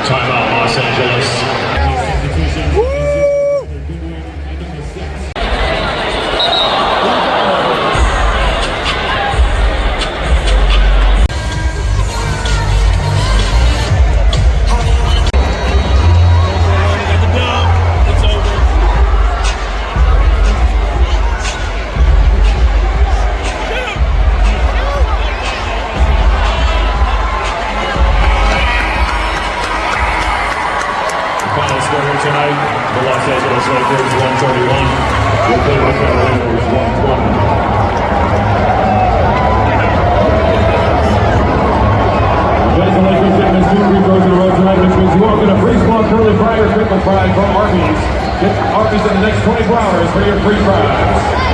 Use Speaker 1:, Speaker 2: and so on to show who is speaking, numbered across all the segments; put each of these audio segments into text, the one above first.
Speaker 1: Timeout, Los Angeles. Tonight, the Los Angeles Lakers 131, the Cleveland Cavaliers 120. The Lakers getting this new free throws in a row tonight, which means you all get a free small curly fry or pickle fry from Arby's. Get Arby's in the next 24 hours for your free fries.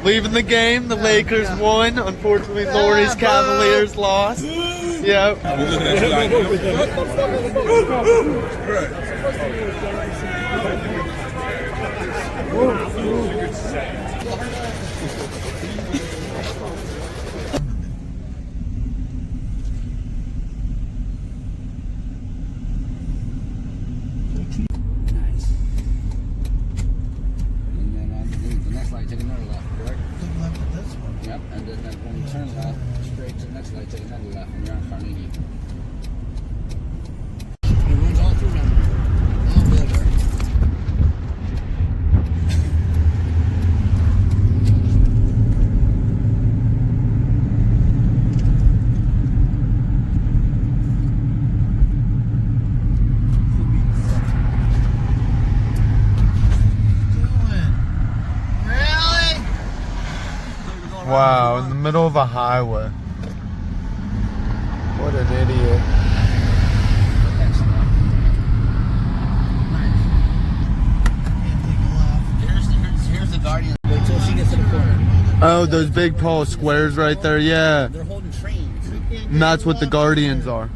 Speaker 2: Leaving the game, the Lakers won. Unfortunately, Lori's Cavaliers lost. Yep.
Speaker 3: Yep, and then when you turn left, straight to the next light, take another left, and you're on Carnegie. It runs all through down there. All builder.
Speaker 2: Wow, in the middle of a highway. What an idiot.
Speaker 3: Here's the Guardian. Wait till she gets to the corner.
Speaker 2: Oh, those big tall squares right there, yeah.
Speaker 3: They're holding trains.
Speaker 2: And that's what the Guardians are.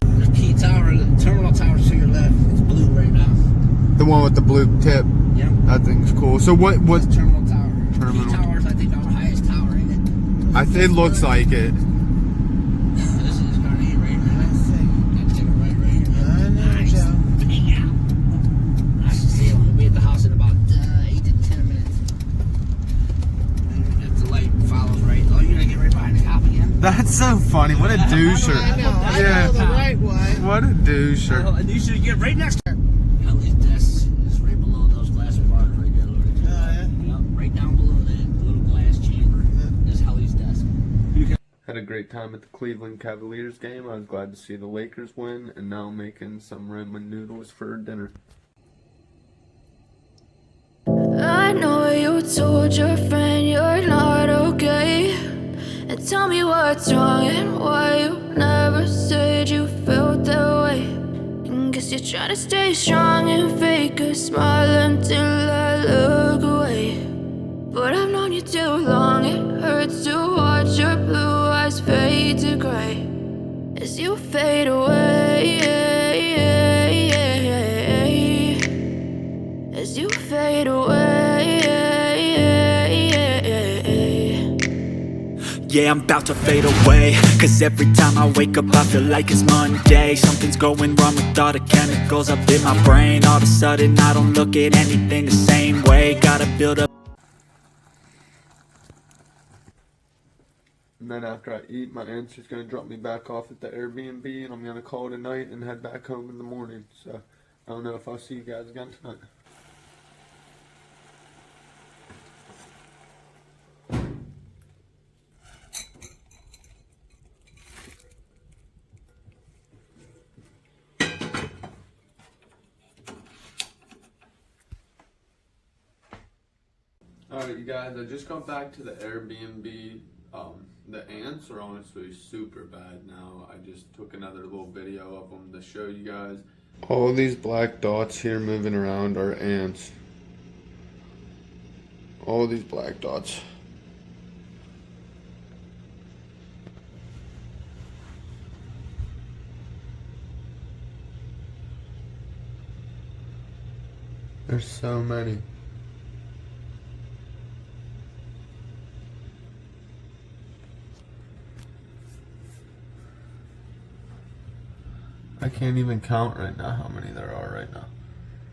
Speaker 3: There's Key Tower, the terminal tower to your left. It's blue right now.
Speaker 2: The one with the blue tip.
Speaker 3: Yep.
Speaker 2: That thing's cool. So what?
Speaker 3: It's terminal tower.
Speaker 2: Terminal.
Speaker 3: Key Tower's, I think, our highest tower, ain't it?
Speaker 2: It looks like it.
Speaker 3: This is Carnegie right here. Let's take it right here. Nice. Hang out. Nice to see you. We'll be at the house in about 8 to 10 minutes. And if the light follows right, oh, you're gonna get right behind the cop again?
Speaker 2: That's so funny. What a doucher.
Speaker 4: I know the right way.
Speaker 2: What a doucher.
Speaker 3: And you should get right next to her. Ellie's desk is right below those glass bars right there. Yep, right down below that little glass chamber is Ellie's desk.
Speaker 2: Had a great time at the Cleveland Cavaliers game. I was glad to see the Lakers win, and now I'm making some ramen noodles for dinner.
Speaker 5: I know you told your friend you're not okay, and tell me what's wrong and why you never said you felt that way. And guess you're trying to stay strong and fake a smile until I look away. But I've known you too long, it hurts to watch your blue eyes fade to gray as you fade away, as you fade away.
Speaker 6: Yeah, I'm about to fade away, cause every time I wake up I feel like it's Monday. Something's going wrong with all the chemicals up in my brain. All of a sudden I don't look at anything the same way. Gotta build up.
Speaker 2: And then after I eat, my aunt's just going to drop me back off at the Airbnb, and I'm going to call it a night and head back home in the morning. So I don't know if I'll see you guys again tonight. Alright, you guys, I just got back to the Airbnb The ants are honestly super bad now. I just took another little video of them to show you guys. All these black dots here moving around are ants. All these black dots. There's so many. I can't even count right now how many there are right now.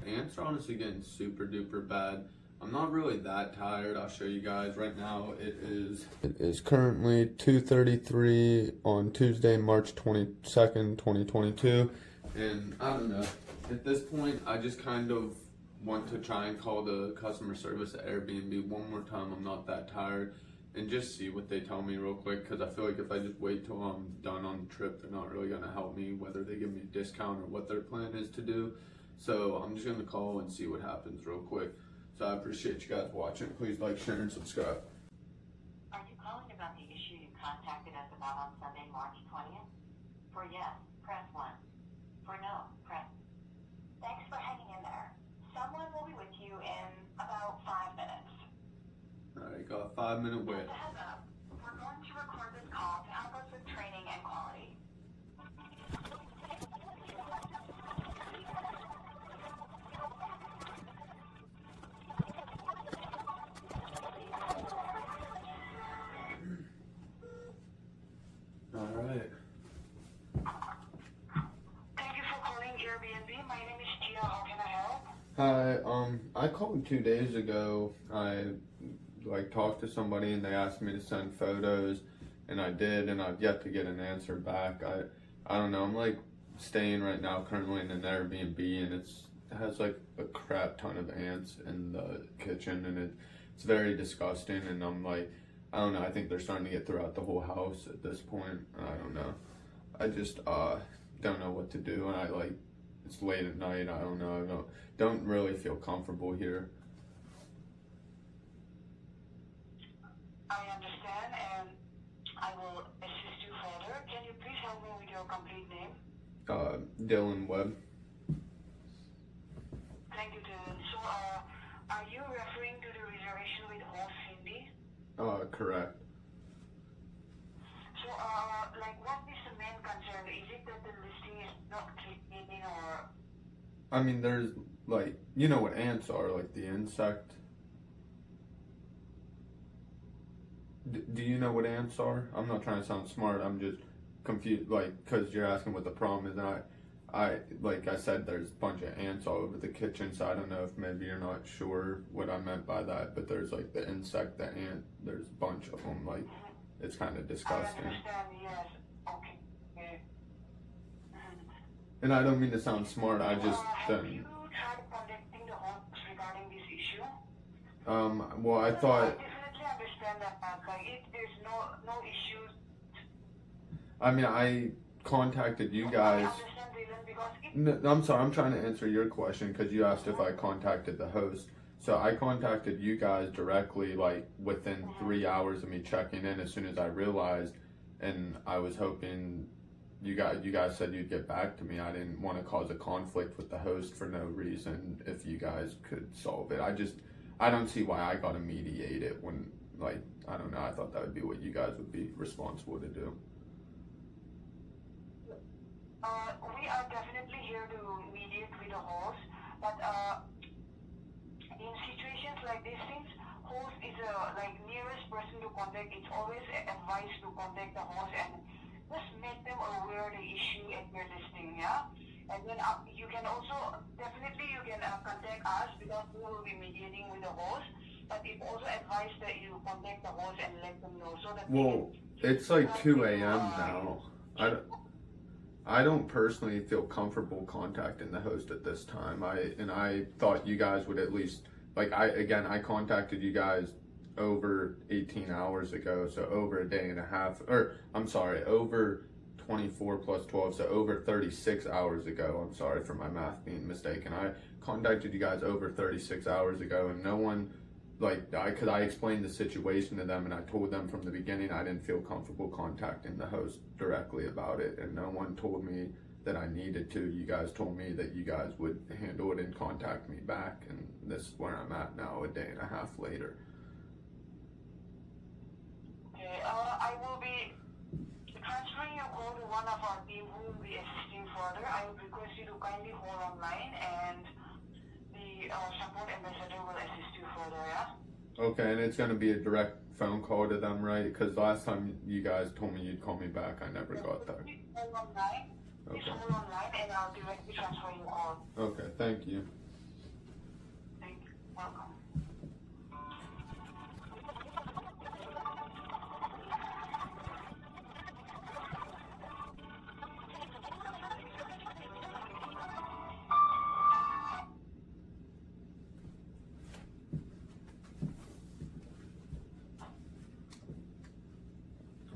Speaker 2: Ants are honestly getting super duper bad. I'm not really that tired. I'll show you guys right now. It is currently 2:33 on Tuesday, March 22nd, 2022. And I don't know. At this point, I just kind of want to try and call the customer service at Airbnb one more time. I'm not that tired. And just see what they tell me real quick, because I feel like if I just wait till I'm done on the trip, they're not really going to help me, whether they give me a discount or what their plan is to do. So I'm just going to call and see what happens real quick. So I appreciate you guys watching. Please like, share, and subscribe.
Speaker 7: Are you calling about the issue you contacted us about on Sunday, March 20th? For yes, press 1. For no, press. Thanks for hanging in there. Someone will be with you in about 5 minutes.
Speaker 2: Alright, got a 5-minute wait.
Speaker 7: Just a heads up, we're going to record this call to help us with training and quality.
Speaker 2: Alright.
Speaker 7: Thank you for calling Airbnb. My name is Gia. How can I help?
Speaker 2: Hi, I called 2 days ago. I talked to somebody and they asked me to send photos, and I did, and I've yet to get an answer back. I don't know. I'm staying right now currently in an Airbnb, and it has a crap ton of ants in the kitchen, and it's very disgusting. And I'm I don't know. I think they're starting to get throughout the whole house at this point. I don't know. I just don't know what to do, and it's late at night. I don't know. I don't really feel comfortable here.
Speaker 7: I understand, and I will assist you further. Can you please help me with your complete name?
Speaker 2: D-Webb.
Speaker 7: Thank you, Dylan. So, are you referring to the reservation with host Cindy?
Speaker 2: Correct.
Speaker 7: So, what is the main concern? Is it that the listing is not clean or?
Speaker 2: I mean, there's you know what ants are, the insect. Do you know what ants are? I'm not trying to sound smart. I'm just confused, because you're asking what the problem is. And like I said, there's a bunch of ants all over the kitchen, so I don't know if maybe you're not sure what I meant by that, but there's the insect, the ant, there's a bunch of them, it's kind of disgusting.
Speaker 7: I understand, yes. Okay.
Speaker 2: And I don't mean to sound smart, I just
Speaker 7: Have you tried contacting the host regarding this issue?
Speaker 2: well, I thought,
Speaker 7: I definitely understand that, if there's no issues.
Speaker 2: I mean, I contacted you guys.
Speaker 7: I understand, Dylan, because
Speaker 2: No, I'm sorry, I'm trying to answer your question because you asked if I contacted the host. So I contacted you guys directly, within 3 hours of me checking in, as soon as I realized, and I was hoping you guys said you'd get back to me. I didn't want to cause a conflict with the host for no reason if you guys could solve it. I don't see why I gotta mediate it when, I don't know, I thought that would be what you guys would be responsible to do.
Speaker 7: we are definitely here to mediate with the host, but in situations like these things, host is nearest person to contact. It's always advised to contact the host and just make them aware of the issue at your listing, yeah? And then you can also, definitely you can contact us because we will be mediating with the host, but it also advised that you contact the host and let them know so that
Speaker 2: It's 2 a.m. now. I don't personally feel comfortable contacting the host at this time. I thought you guys would at least, I contacted you guys over 18 hours ago, so over a day and a half, or I'm sorry, over 24 plus 12, so over 36 hours ago. I'm sorry for my math being mistaken. I contacted you guys over 36 hours ago, and no one cause I explained the situation to them and I told them from the beginning I didn't feel comfortable contacting the host directly about it, and no one told me that I needed to. You guys told me that you guys would handle it and contact me back, and this is where I'm at now, a day and a half later.
Speaker 7: Okay, I will be transferring your call to one of our team who will be assisting further. I would request you to kindly hold online, and the support ambassador will assist you further, yeah?
Speaker 2: Okay, and it's gonna be a direct phone call to them, right? Because last time you guys told me you'd call me back, I never got that.
Speaker 7: Hold online.
Speaker 2: Okay.
Speaker 7: Please hold online, and I'll directly transfer your call.
Speaker 2: Okay, thank you.
Speaker 7: Thank you. Welcome.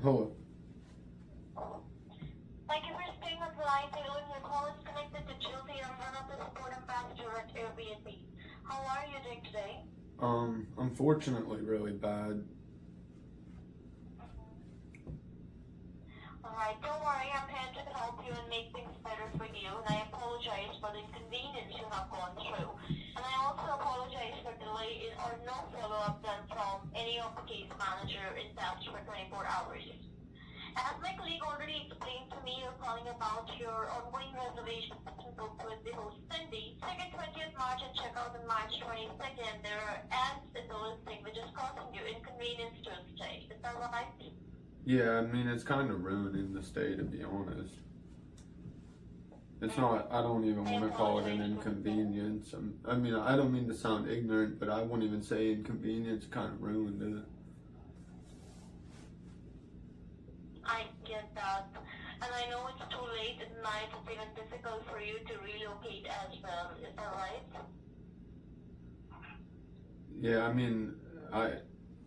Speaker 2: Hello.
Speaker 7: Thank you for staying on the line. Your call is connected to Julie. I'm one of the support ambassadors at Airbnb. How are you doing today?
Speaker 2: Unfortunately, really bad.
Speaker 7: Alright, don't worry. I'm here to help you and make things better for you. And I apologize for the inconvenience you have gone through. And I also apologize for delay or no follow-up done from any of the case manager in past for 24 hours. As my colleague already explained to me, you're calling about your ongoing reservation booked with the host Cindy. 2nd, 20th March and check out on March 22nd. There are ads in the listing which is causing you inconvenience to stay. Is that right?
Speaker 2: Yeah, I mean, it's kind of ruining the stay, to be honest. It's not, I don't even want to call it an inconvenience. I mean, I don't mean to sound ignorant, but I won't even say inconvenience, kind of ruined it.
Speaker 7: I get that. And I know it's too late at night. It's even difficult for you to relocate as well. Is that right?
Speaker 2: Yeah, I mean, I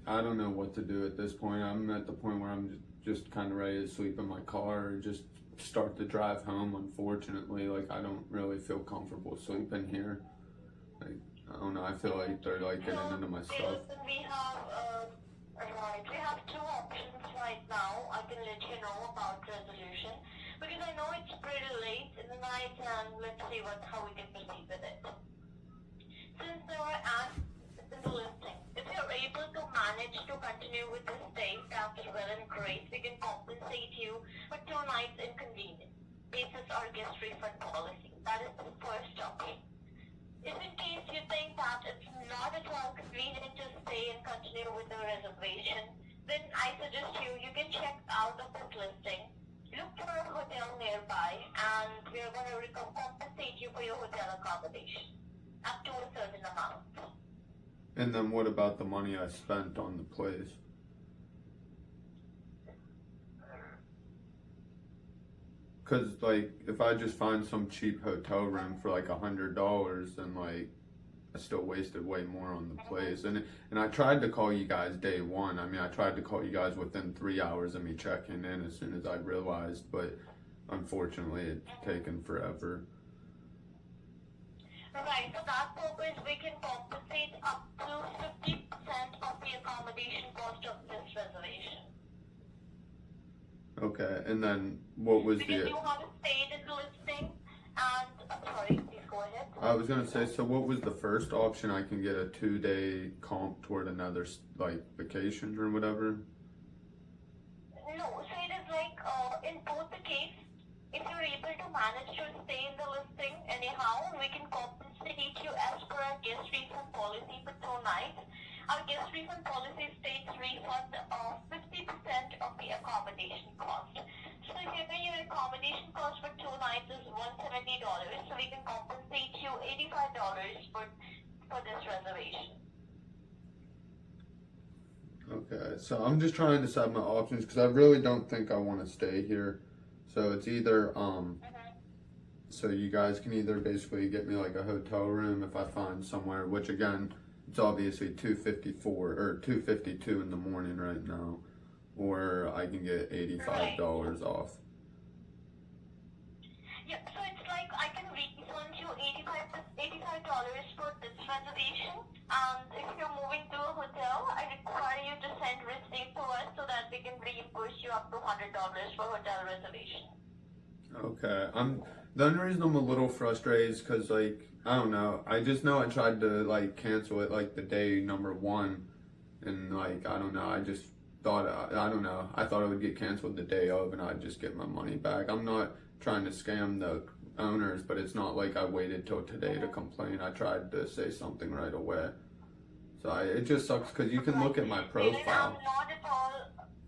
Speaker 2: don't know what to do at this point. I'm at the point where I'm just kind of ready to sleep in my car or just start the drive home. Unfortunately, like, I don't really feel comfortable sleeping here. Like, I don't know, I feel like they're like getting into my stuff.
Speaker 7: We have two options right now. I can let you know about resolution because I know it's pretty late in the night, and let's see how we can proceed with it. Since there are ads in the listing, if you're able to manage to continue with the stay, that's well and great. We can compensate you for 2 nights inconvenience. This is our guest refund policy. That is the first option. If in case you think that it's not at all convenient to stay and continue with the reservation, then I suggest you can check out of this listing, look for a hotel nearby, and we're going to compensate you for your hotel accommodation up to a certain amount.
Speaker 2: And then what about the money I spent on the place? Cause like, if I just find some cheap hotel room for like $100, then like, I still wasted way more on the place. And I tried to call you guys day one. I mean, I tried to call you guys within 3 hours of me checking in as soon as I realized, but unfortunately it's taken forever.
Speaker 7: Right, for that purpose, we can compensate up to 50% of the accommodation cost of this reservation.
Speaker 2: Okay, and then what was
Speaker 7: Because
Speaker 2: the...
Speaker 7: you have stayed in the listing, and, I'm sorry, please go ahead.
Speaker 2: I was gonna say, so what was the first option? I can get a 2-day comp toward another, like, vacation or whatever?
Speaker 7: No, so it is like, in both the case, if you're able to manage to stay in the listing anyhow, we can compensate you as per our guest refund policy for 2 nights. Our guest refund policy states refund of 50% of the accommodation cost. So if your accommodation cost for 2 nights is $170, so we can compensate you $85 for this reservation.
Speaker 2: Okay, so I'm just trying to decide my options because I really don't think I want to stay here. So it's either, so you guys can either basically get me like a hotel room if I find somewhere, which again, it's obviously $254 or $252 in the morning right now, or I can get $85 off.
Speaker 7: Yeah, so it's like I can refund you $85 for this reservation, And if you're moving to a hotel, I require you to send receipt to us so that we can reimburse you up to $100 for hotel reservation.
Speaker 2: Okay, the only reason I'm a little frustrated is because, like, I don't know, I just know I tried to, like, cancel it, like, the day number one, and, like, I don't know, I just thought, I don't know, I thought it would get canceled the day of and I'd just get my money back. I'm not trying to scam the owners, but it's not like I waited till today to complain. I tried to say something right away. So it just sucks because you can look at my profile.
Speaker 7: I'm not at all,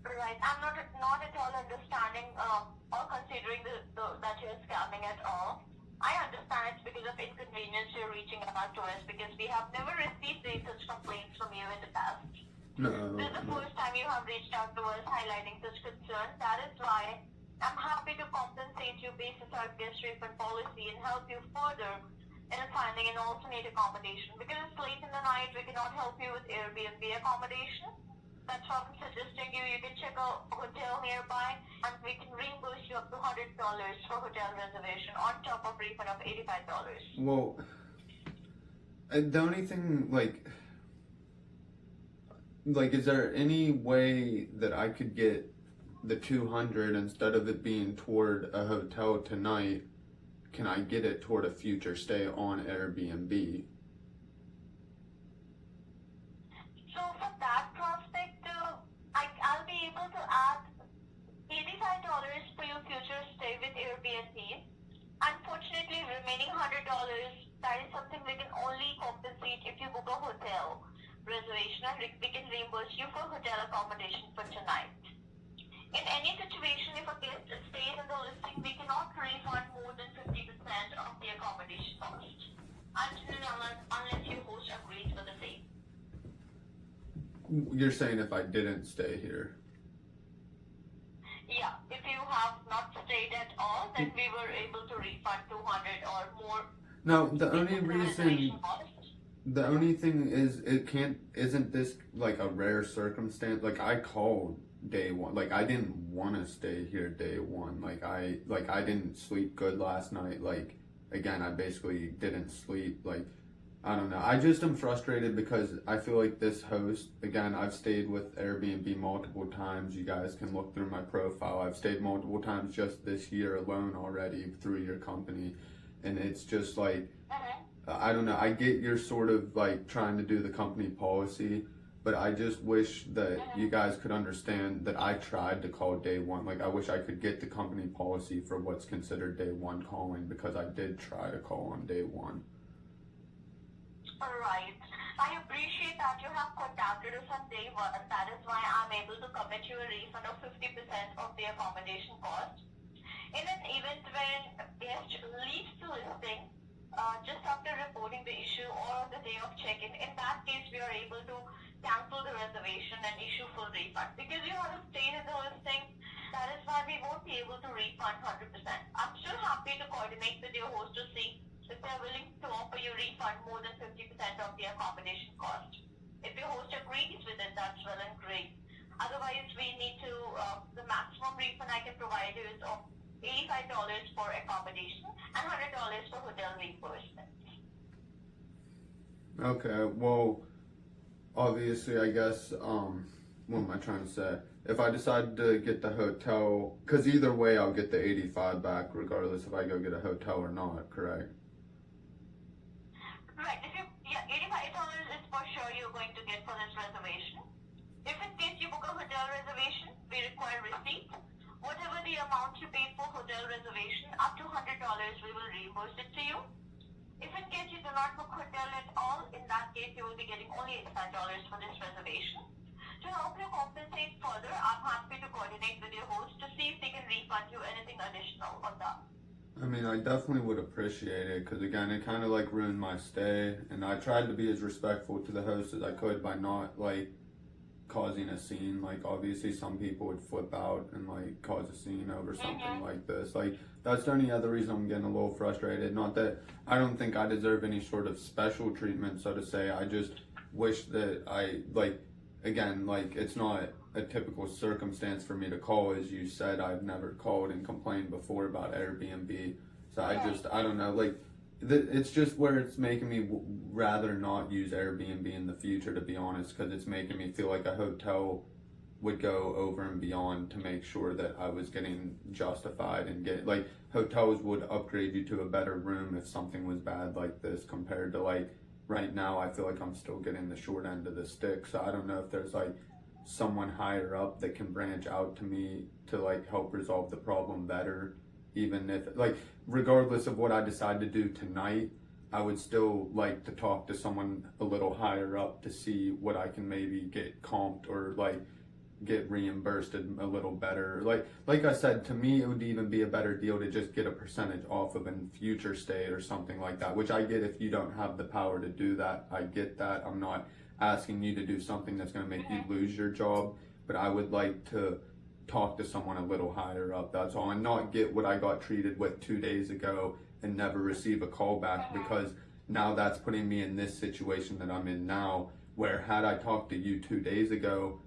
Speaker 7: right, I'm not at all understanding or considering that you're scamming at all. I understand it's because of inconvenience you're reaching out to us because we have never received any such complaints from you in the past.
Speaker 2: No.
Speaker 7: This is the first time you have reached out to us highlighting such concerns. That is why I'm happy to compensate you based on our guest refund policy and help you further in finding an alternate accommodation. Because it's late in the night, we cannot help you with Airbnb accommodation. That's why I'm suggesting you can check a hotel nearby and we can reimburse you up to $100 for hotel reservation on top of refund of $85.
Speaker 2: Well, the only thing, like, is there any way that I could get the 200 instead of it being toward a hotel tonight? Can I get it toward a future stay on Airbnb?
Speaker 7: So for that prospect, I'll be able to add $85 for your future stay with Airbnb. Unfortunately, remaining $100, that is something we can only compensate if you book a hotel reservation and we can reimburse you for hotel accommodation for tonight. In any situation, if a guest stays in the listing, we cannot refund more than 50% of the accommodation cost unless your host agrees with the same.
Speaker 2: You're saying if I didn't stay here?
Speaker 7: Yeah, if you have not stayed at all, then we were able to refund 200 or more.
Speaker 2: No, the only thing is isn't this like a rare circumstance? Like I called day one, like I didn't want to stay here day one. Like I didn't sleep good last night. Like again, I basically didn't sleep. Like I don't know. I just am frustrated because I feel like this host, again, I've stayed with Airbnb multiple times. You guys can look through my profile. I've stayed multiple times just this year alone already through your company. And it's just like, I don't know. I get you're sort of like trying to do the company policy, but I just wish that you guys could understand that I tried to call day one. Like I wish I could get the company policy for what's considered day one calling because I did try to call on day one.
Speaker 7: Alright. I appreciate that you have contacted us on day one. That is why I'm able to commit you a refund of 50% of the accommodation cost. In an event when a guest leaves the listing just after reporting the issue or on the day of check-in, in that case we are able to cancel the reservation and issue full refund. Because you have stayed in the listing, that is why we won't be able to refund 100%. I'm still happy to coordinate with your host to see if they're willing to offer you refund more than 50% of the accommodation cost. If your host agrees with it, that's well and great. Otherwise, we need to, the maximum refund I can provide you is of $85 for accommodation and $100 for hotel reimbursement.
Speaker 2: Okay, well, obviously, I guess, what am I trying to say? If I decide to get the hotel, because either way, I'll get the 85 back, regardless if I go get a hotel or not, correct?
Speaker 7: Right, $85 is for sure you're going to get for this reservation. If in case you book a hotel reservation, we require receipt. Whatever the amount you paid for hotel reservation, up to $100, we will reimburse it to you. If in case you do not book hotel at all, in that case you will be getting only $85 for this reservation. To help you compensate further, I'm happy to coordinate with your host to see if they can refund you anything additional on that.
Speaker 2: I mean, I definitely would appreciate it, because again, it kind of like ruined my stay, and I tried to be as respectful to the host as I could by not like causing a scene. Like obviously some people would flip out and like cause a scene over something like this. Like that's the only other reason I'm getting a little frustrated. Not that I don't think I deserve any sort of special treatment, so to say. I just wish that I like, again, like it's not a typical circumstance for me to call. As you said, I've never called and complained before about Airbnb, so I don't know, like it's just where it's making me rather not use Airbnb in the future, to be honest, because it's making me feel like a hotel would go over and beyond to make sure that I was getting justified and get, like, hotels would upgrade you to a better room if something was bad like this, compared to, like, right now I feel like I'm still getting the short end of the stick. So I don't know if there's like someone higher up that can branch out to me to like help resolve the problem better, even if, like, regardless of what I decide to do tonight, I would still like to talk to someone a little higher up to see what I can maybe get comped or like get reimbursed a little better. Like I said, to me it would even be a better deal to just get a percentage off of a future stay or something like that, which I get if you don't have the power to do that. I get that. I'm not asking you to do something that's going to make you lose your job, but I would like to talk to someone a little higher up, that's all, and not get what I got treated with 2 days ago and never receive a call back, because now that's putting me in this situation that I'm in now, where had I talked to you 2 days ago,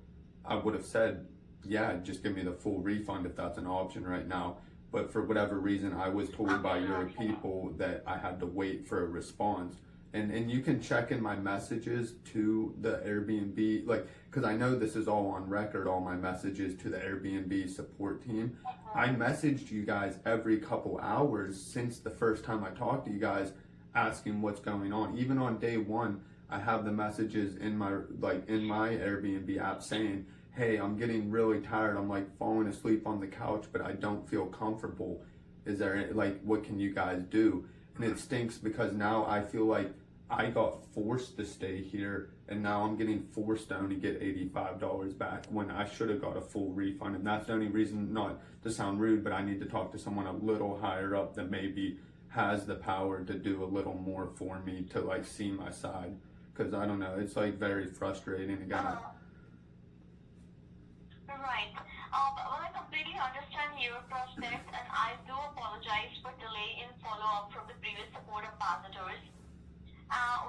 Speaker 2: I would have said, yeah, just give me the full refund if that's an option right now. But for whatever reason, I was told by your people that I had to wait for a response. And you can check in my messages to the Airbnb, like, because I know this is all on record, all my messages to the Airbnb support team. I messaged you guys every couple hours since the first time I talked to you guys, asking what's going on. Even on day one, I have the messages in my Airbnb app saying, hey, I'm getting really tired. I'm like falling asleep on the couch, but I don't feel comfortable. Is there, like, what can you guys do? And it stinks because now I feel like I got forced to stay here, and now I'm getting forced to only get $85 back when I should have got a full refund. And that's the only reason, not to sound rude, but I need to talk to someone a little higher up that maybe has the power to do a little more for me to like see my side. Because I don't know, it's like very frustrating again.
Speaker 7: Right. Well, I completely understand your prospect, and I do apologize for delay in follow-up from the previous support ambassadors.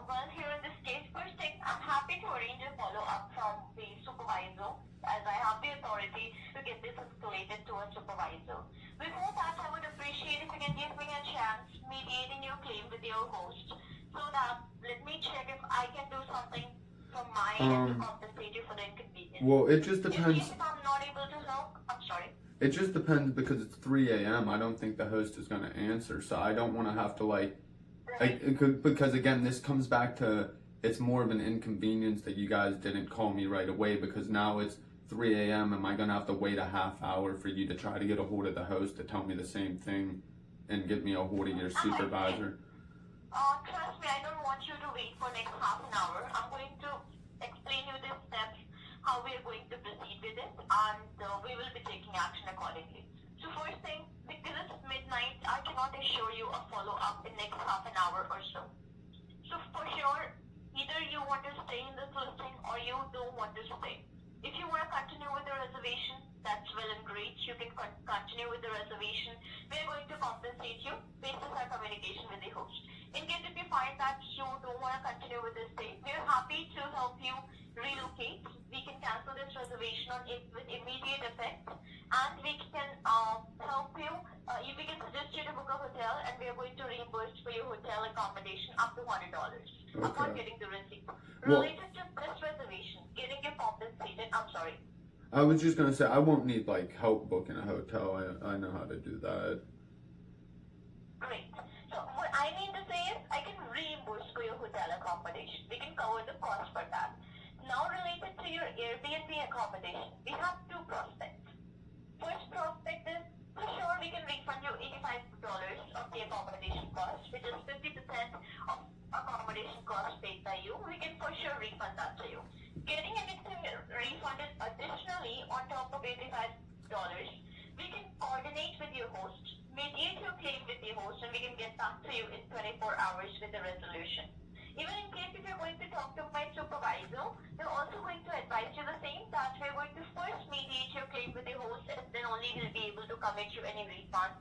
Speaker 7: Well, here in the state, first thing, I'm happy to arrange a follow-up from the supervisor, as I have the authority to get this escalated to a supervisor. Before that, I would appreciate if you can give me a chance mediating your claim with your host, so that let me check if I can do something from my end to compensate you for the inconvenience.
Speaker 2: Well, it just depends.
Speaker 7: If I'm not able to help, I'm sorry.
Speaker 2: It just depends because it's 3 a.m. I don't think the host is going to answer, so I don't want to have to because again, this comes back to, it's more of an inconvenience that you guys didn't call me right away, because now it's 3 a.m. Am I going to have to wait a half hour for you to try to get a hold of the host to tell me the same thing and get me a hold of your supervisor?
Speaker 7: Trust me, I don't want you to wait for next half an hour. I'm going to explain you the steps, how we are going to proceed with it, and we will be taking action accordingly. So first thing, because it's midnight, I cannot assure you a follow-up in next half an hour or so. So for sure, either you want to stay in this listing or you don't want to stay. If you want to continue with the reservation, that's well and great. You can continue with the reservation. We're going to compensate you based on our communication with the host. In case if you find that you don't want to continue with this stay, we're happy to help you relocate. We can cancel this reservation on it with immediate effect, and we can help you. We can suggest you to book a hotel, and we are going to reimburse for your hotel accommodation up to $100 upon getting the receipt. Related to this reservation, getting you compensated. I'm sorry.
Speaker 2: I was just gonna say I won't need like help booking a hotel. I know how to do that.
Speaker 7: Great. So what I mean to say is I can reimburse for your hotel accommodation. We can cover the cost for that. Now related to your Airbnb accommodation, we have two prospects. First prospect is, for sure we can refund you $85 of the accommodation cost, which is 50% of accommodation cost paid by you. We can for sure refund that to you. Getting anything refunded additionally on top of $85, we can coordinate with your host, mediate your claim with the host, and we can get back to you in 24 hours with the resolution. Even in case if you're going to talk to my supervisor, we're also going to advise you the same, that we're going to first mediate your claim with the host, and then only we'll be able to commit you any refund.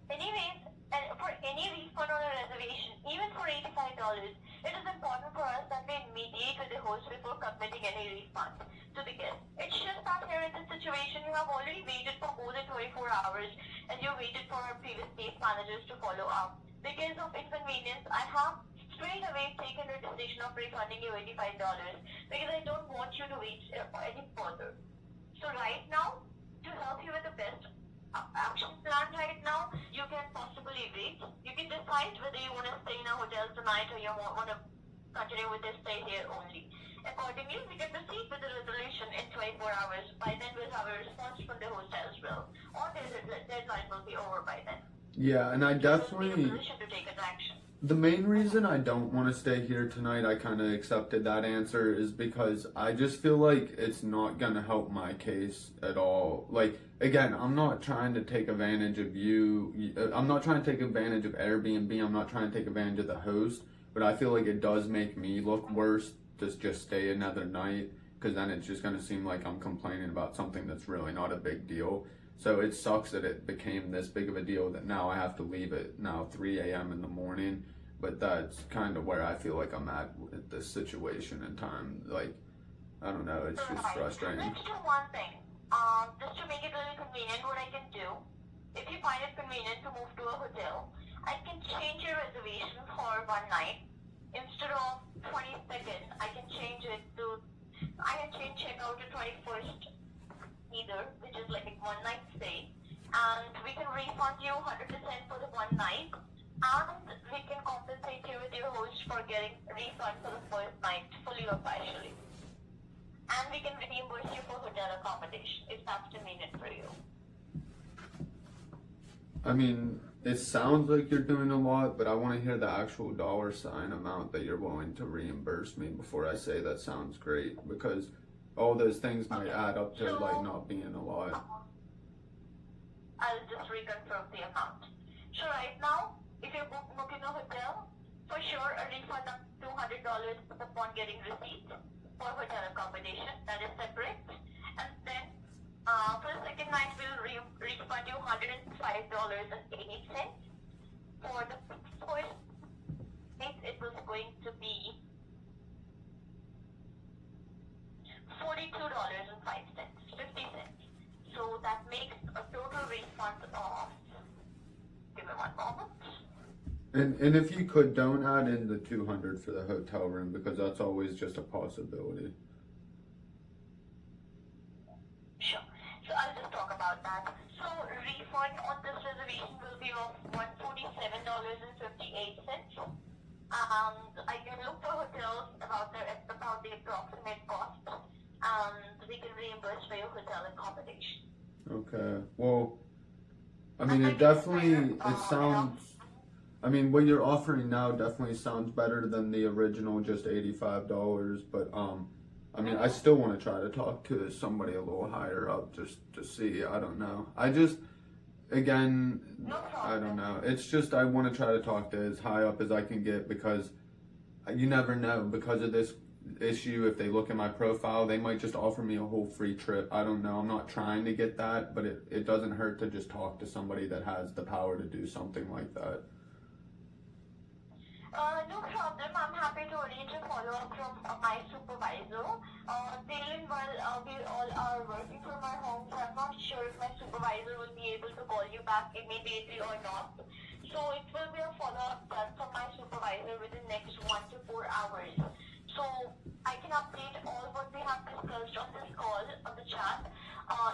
Speaker 7: Anyways, and for any refund on a reservation, even for $85, it is important for us that we mediate with the host before committing any refund to the guest. It's just that here in this situation, you have already waited for more than 24 hours, and you waited for our previous case managers to follow up. Because of convenience, I have straight away taken the decision of refunding you $85 because I don't want you to wait any further. So right now, to help you with the best action plan right now, you can possibly wait. You can decide whether you want to stay in a hotel tonight or you want to continue with the stay here only. Accordingly, we can proceed with the resolution in 24 hours. By then, we'll have a response from the host as well. Or the deadline will be over by then.
Speaker 2: Yeah, and I definitely...
Speaker 7: To take an action.
Speaker 2: The main reason I don't want to stay here tonight, I kind of accepted that answer, is because I just feel like it's not going to help my case at all. Like, again, I'm not trying to take advantage of you. I'm not trying to take advantage of Airbnb. I'm not trying to take advantage of the host. But I feel like it does make me look worse to just stay another night, because then it's just going to seem like I'm complaining about something that's really not a big deal. So it sucks that it became this big of a deal that now I have to leave at now 3 a.m. in the morning. But that's kind of where I feel like I'm at with this situation in time. Like, I don't know, it's just frustrating.
Speaker 7: Let's do one thing. Just to make it really convenient, what I can do, if you find it convenient to move to a hotel, I can change your reservation for one night. Instead of 22nd, I can change checkout to 21st either, which is like a one night stay. And we can refund you 100% for the one night. And we can compensate you with your host for getting a refund for the first night, fully or partially. And we can reimburse you for hotel accommodation, if that's convenient for you.
Speaker 2: I mean, it sounds like you're doing a lot, but I want to hear the actual dollar sign amount that you're willing to reimburse me before I say that sounds great, because all those things might add up to like not being a lot.
Speaker 7: I'll just reconfirm the amount. So right now, if you're booking a hotel, for sure a refund of $200 upon getting receipt for hotel accommodation, that is separate. And then for the second night, we'll refund you $105.80. For the first night, it was going to be $42.05, 50 cents. So that makes a total refund of, give me one moment.
Speaker 2: And if you could, don't add in the $200 for the hotel room, because that's always just a possibility.
Speaker 7: Sure. So I'll just talk about that. So refund on this reservation will be of $147.58. And I can look for hotels about the approximate cost. And we can reimburse for your hotel accommodation.
Speaker 2: Okay. Well, I mean, it sounds... I mean, what you're offering now definitely sounds better than the original just $85, but I mean, I still want to try to talk to somebody a little higher up just to see. I don't know. I just, again, I don't know. It's just I want to try to talk to as high up as I can get, because you never know. Because of this issue, if they look at my profile, they might just offer me a whole free trip. I don't know. I'm not trying to get that, but it doesn't hurt to just talk to somebody that has the power to do something like that.
Speaker 7: No problem. I'm happy to arrange a follow-up from my supervisor. Dylan, while we all are working from our homes, I'm not sure if my supervisor will be able to call you back immediately or not. So it will be a follow-up done from my supervisor within the next 1 to 4 hours. So I can update all what we have discussed on this call, on the chat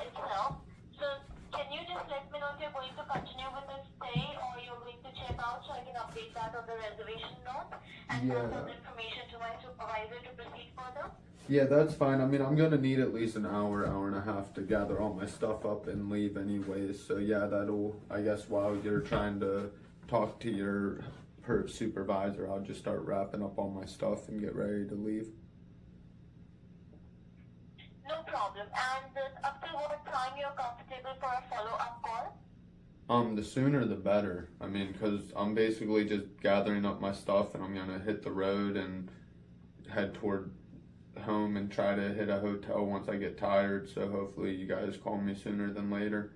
Speaker 7: itself. So can you just let me know if you're going to continue with the stay or you're going to check out, so I can update that on the reservation note and pass on the information to my supervisor to proceed further?
Speaker 2: Yeah, that's fine. I mean, I'm going to need at least an hour and a half to gather all my stuff up and leave anyways. So yeah, that'll, I guess while you're trying to talk to your supervisor, I'll just start wrapping up all my stuff and get ready to leave.
Speaker 7: No problem. And up to what time you're comfortable for a follow-up call?
Speaker 2: The sooner the better. I mean, because I'm basically just gathering up my stuff and I'm going to hit the road and head toward home and try to hit a hotel once I get tired. So hopefully you guys call me sooner than later.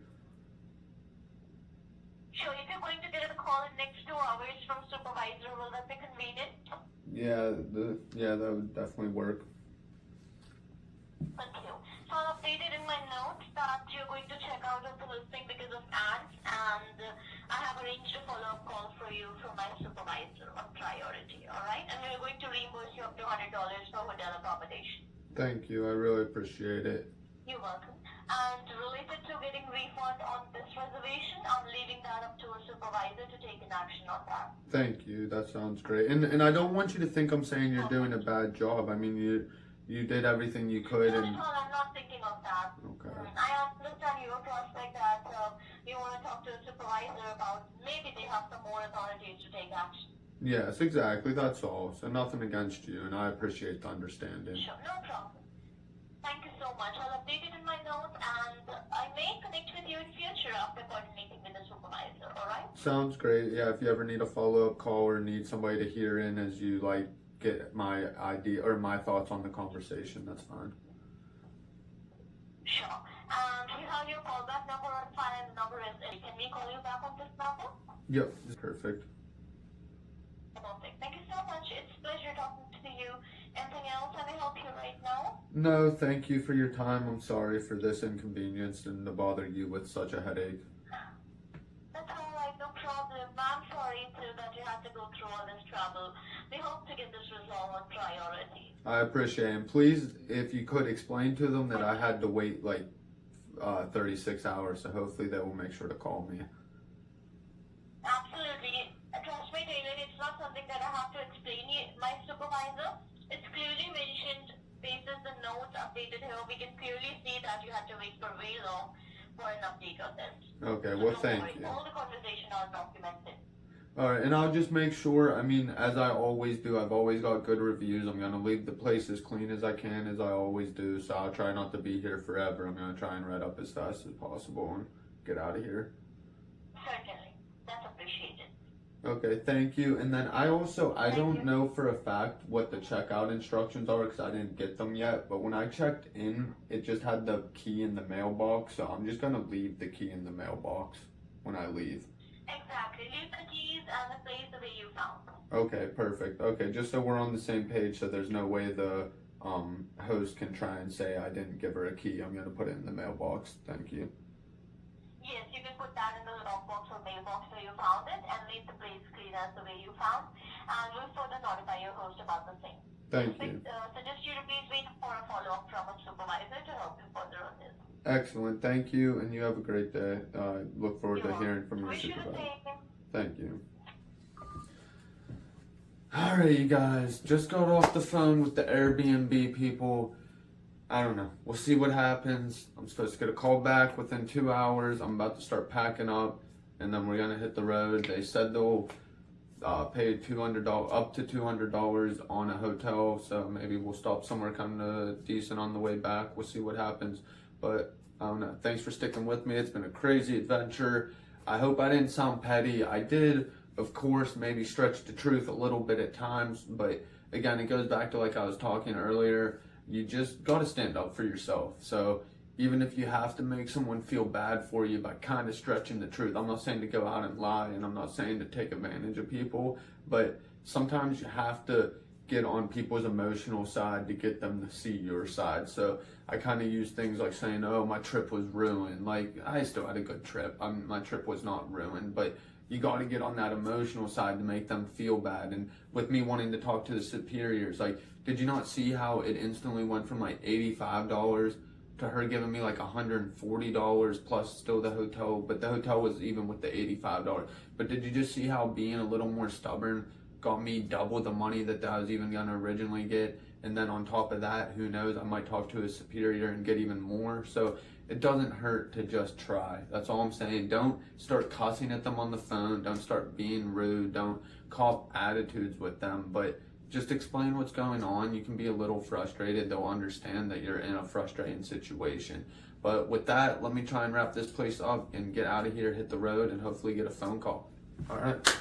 Speaker 7: Sure. If you're going to get a call in the next 2 hours from supervisor, will that be convenient?
Speaker 2: Yeah, that would definitely work.
Speaker 7: Thank you. So I updated in my notes that you're going to check out of the listing because of ads, and I have arranged a follow-up call for you from my supervisor on priority, alright? And we're going to reimburse you up to $100 for hotel accommodation.
Speaker 2: Thank you, I really appreciate it.
Speaker 7: You're welcome. And related to getting refund on this reservation, I'm leaving that up to a supervisor to take an action on that.
Speaker 2: Thank you, that sounds great. And I don't want you to think I'm saying you're doing a bad job. I mean, you did everything you could.
Speaker 7: Not
Speaker 2: And
Speaker 7: at all, I'm not thinking of that.
Speaker 2: okay.
Speaker 7: I understand you're a prospect that you want to talk to a supervisor about maybe they have some more authorities to take action.
Speaker 2: Yes, exactly, that's all. So nothing against you, and I appreciate the understanding.
Speaker 7: Sure, no problem. Thank you so much. I'll update it in my notes, and I may connect with you in future after coordinating with the supervisor, alright?
Speaker 2: Sounds great. Yeah, if you ever need a follow-up call or need somebody to hear in as you like get my idea or my thoughts on the conversation, that's fine.
Speaker 7: Sure. And you have your callback number on file, and the number is, can we call you back on this number?
Speaker 2: Yep, it's perfect.
Speaker 7: Perfect. Thank you so much. It's a pleasure talking to you. Anything else I may help you right now?
Speaker 2: No, thank you for your time. I'm sorry for this inconvenience and to bother you with such a headache.
Speaker 7: That's alright, no problem. I'm sorry too that you had to go through all this trouble. We hope to get this resolved on priority.
Speaker 2: I appreciate it. And please, if you could explain to them that I had to wait like 36 hours, so hopefully they will make sure to call me.
Speaker 7: Absolutely. Trust me, Taylor, it's not something that I have to explain. My supervisor, it's clearly mentioned, basis the notes updated here, we can clearly see that you had to wait for very long for an update on this.
Speaker 2: Okay,
Speaker 7: So
Speaker 2: well,
Speaker 7: don't
Speaker 2: thank
Speaker 7: worry.
Speaker 2: you.
Speaker 7: All the conversation are documented.
Speaker 2: Alright, and I'll just make sure, I mean, as I always do, I've always got good reviews. I'm going to leave the place as clean as I can, as I always do, so I'll try not to be here forever. I'm going to try and write up as fast as possible and get out of here.
Speaker 7: Certainly. That's appreciated.
Speaker 2: Okay, thank you. And then I don't know for a fact what the checkout instructions are because I didn't get them yet, but when I checked in, it just had the key in the mailbox, so I'm just going to leave the key in the mailbox when I leave.
Speaker 7: Exactly. Leave the keys and the place the way you found them.
Speaker 2: Okay, perfect. Okay, just so we're on the same page, so there's no way the host can try and say I didn't give her a key. I'm going to put it in the mailbox. Thank you.
Speaker 7: Yes, you can put that in the lockbox or mailbox where you found it and leave the place clean as the way you found, and we'll further notify your host about the same.
Speaker 2: Thank you.
Speaker 7: Suggest you to please wait for a follow-up from a supervisor to help you further on this.
Speaker 2: Excellent. Thank you, and you have a great day. Look forward to
Speaker 7: You're
Speaker 2: hearing from your
Speaker 7: Wish you the
Speaker 2: supervisor.
Speaker 7: same.
Speaker 2: Thank you. Alright, you guys, just got off the phone with the Airbnb people. I don't know. We'll see what happens. I'm supposed to get a call back within 2 hours. I'm about to start packing up, and then we're gonna hit the road. They said they'll pay $200 up to $200 on a hotel, so maybe we'll stop somewhere kind of decent on the way back. We'll see what happens, but I don't know. Thanks for sticking with me. It's been a crazy adventure. I hope I didn't sound petty. I did, of course, maybe stretch the truth a little bit at times, but again, it goes back to like I was talking earlier. You just got to stand up for yourself. So even if you have to make someone feel bad for you by kind of stretching the truth, I'm not saying to go out and lie, and I'm not saying to take advantage of people, but sometimes you have to get on people's emotional side to get them to see your side. So I kind of use things like saying, oh, my trip was ruined. Like, I still had a good trip. My trip was not ruined, but you got to get on that emotional side to make them feel bad. And with me wanting to talk to the superiors, like, did you not see how it instantly went from like $85 to her giving me like $140 plus still the hotel, but the hotel was even with the $85. But did you just see how being a little more stubborn got me double the money that I was even gonna originally get? And then on top of that, who knows, I might talk to a superior and get even more. So it doesn't hurt to just try. That's all I'm saying. Don't start cussing at them on the phone. Don't start being rude. Don't cop attitudes with them, but just explain what's going on. You can be a little frustrated. They'll understand that you're in a frustrating situation. But with that, let me try and wrap this place up and get out of here, hit the road, and hopefully get a phone call. All right.